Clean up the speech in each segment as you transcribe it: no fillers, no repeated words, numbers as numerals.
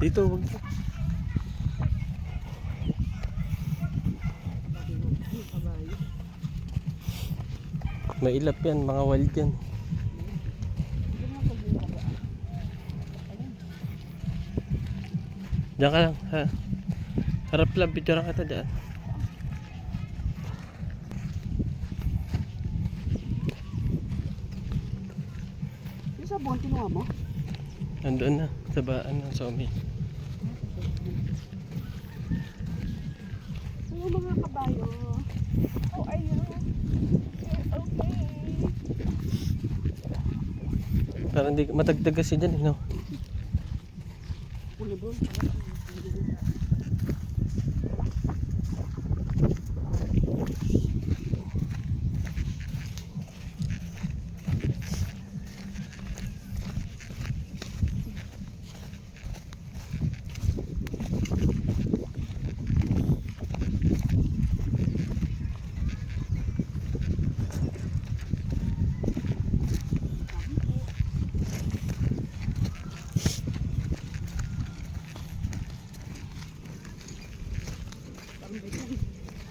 Dito, wag. May ilap yan, mga wild yan. Diyan ka lang, ha? Harap lang, picture kita dyan. Yung sabon, kinuha mo? Nandoon na, sa baan ng Somi. Hello mga kabayo. Oh, ayun. Okay. Parang hindi matagtag kasi dyan, no? Ulibol.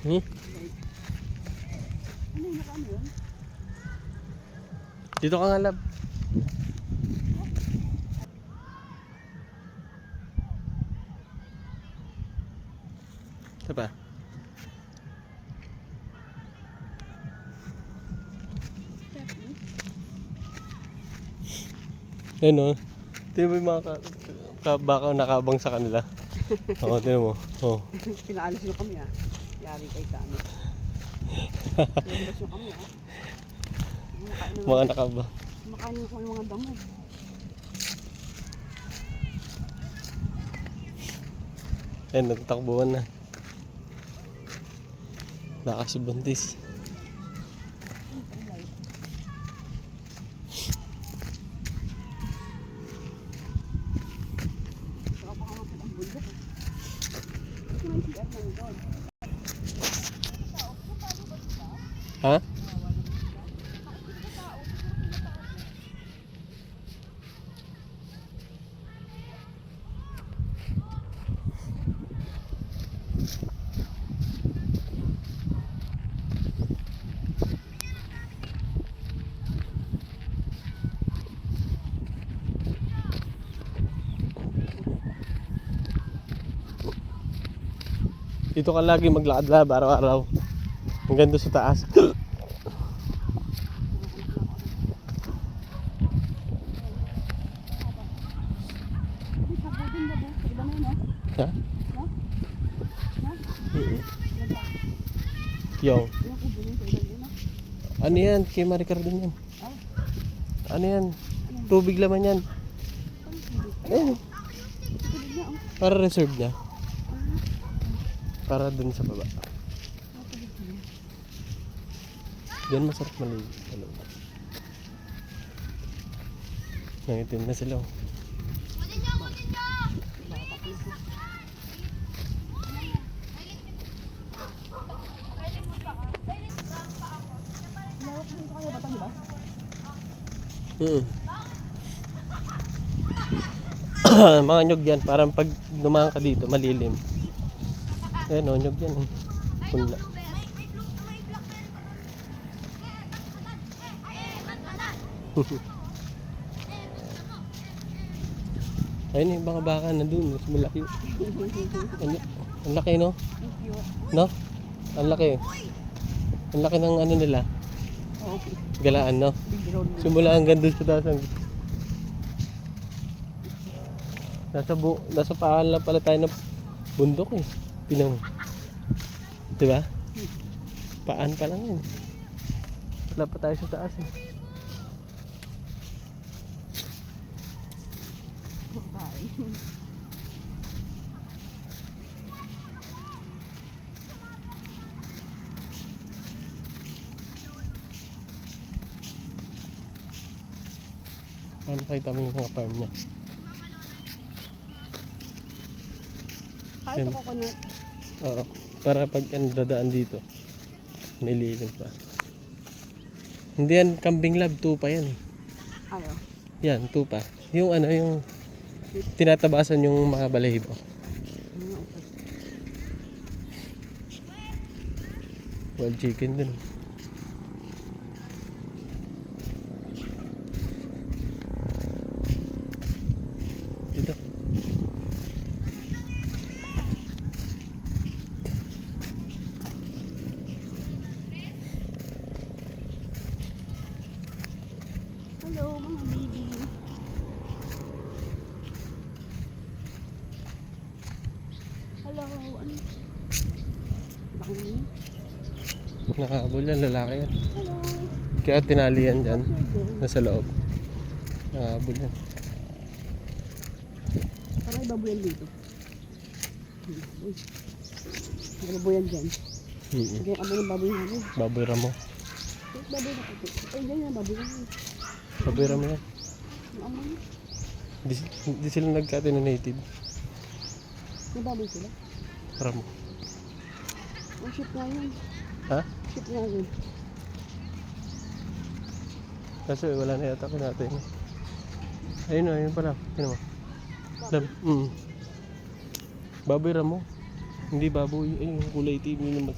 Hmm? Ano yung nakano yun? Dito ka nga, lab. Ito pa. Ayun, no? Tingnan mo yung mga baka nakabang sa kanila. Oo, tingnan mo. Oo. Pinaalis nyo kami ah. Yari kay kami. Pinaalis nyo kami ah. Mga nakabang. Makain nyo ko yung mga damo. Ayun, nagtakbuhan na. Nakasibuntis. Ha? Dito ka lagi maglakad-lab araw-araw. Hanggang doon sa taas. Ha? Yung. Ano yan? Kay Maricar din yan. Ano yan? Tubig laman yan. Eh. Para reserve niya. Para dun sa baba. Diyan masarap maligo. Nangitim na sila. Mga nyog yan. Parang pag dumaan ka dito, malilim. Ayan o, nyog yan. Punla. Ayun yung mga baka na dun. Mas malaki. Ang laki, no? No? Ang laki. Ang laki ng ano nila. Galaan, no? Simula hanggang dun sa taas. Nasa paan lang pala tayo ng bundok eh. Pinang. Diba? Paan pa lang yun. Wala pa tayo sa taas eh. Ano nakita mo yung mga farm niya? Kahit ako na. Oo. Para pag dadaan dito, nililim pa. Hindi yan kambing lab, tupa yan eh. Ayaw. Yan, tupa. Yung ano, yung tinatabasan yung mga balahibo. Ah, okay. Wild chicken din. Dito. Hello, mga baby. Hello, ano? Baka naman. Nakahabol yan, lalaki yan. Hello. Kaya tinali yan dyan. Sige. Nasa loob. Nakahabol yan. Parang may baboyan dito. Uy. May baboyan dyan. Sige, abo ng baboy namin. Baboy ramo. Baboy na ito. Ay, dyan yung baboy namin. Baboy ramo yan. Ang amoy. Di sila nagka-native. May baboy sila. Ramo. Ang ship nga yun. Ha? Ship nga yun. Kasi wala na yata natin. Ayun o, ayun pala. Ayun mo. Baboy ramo. Hindi baboy. Ayun, kulay itim yun naman.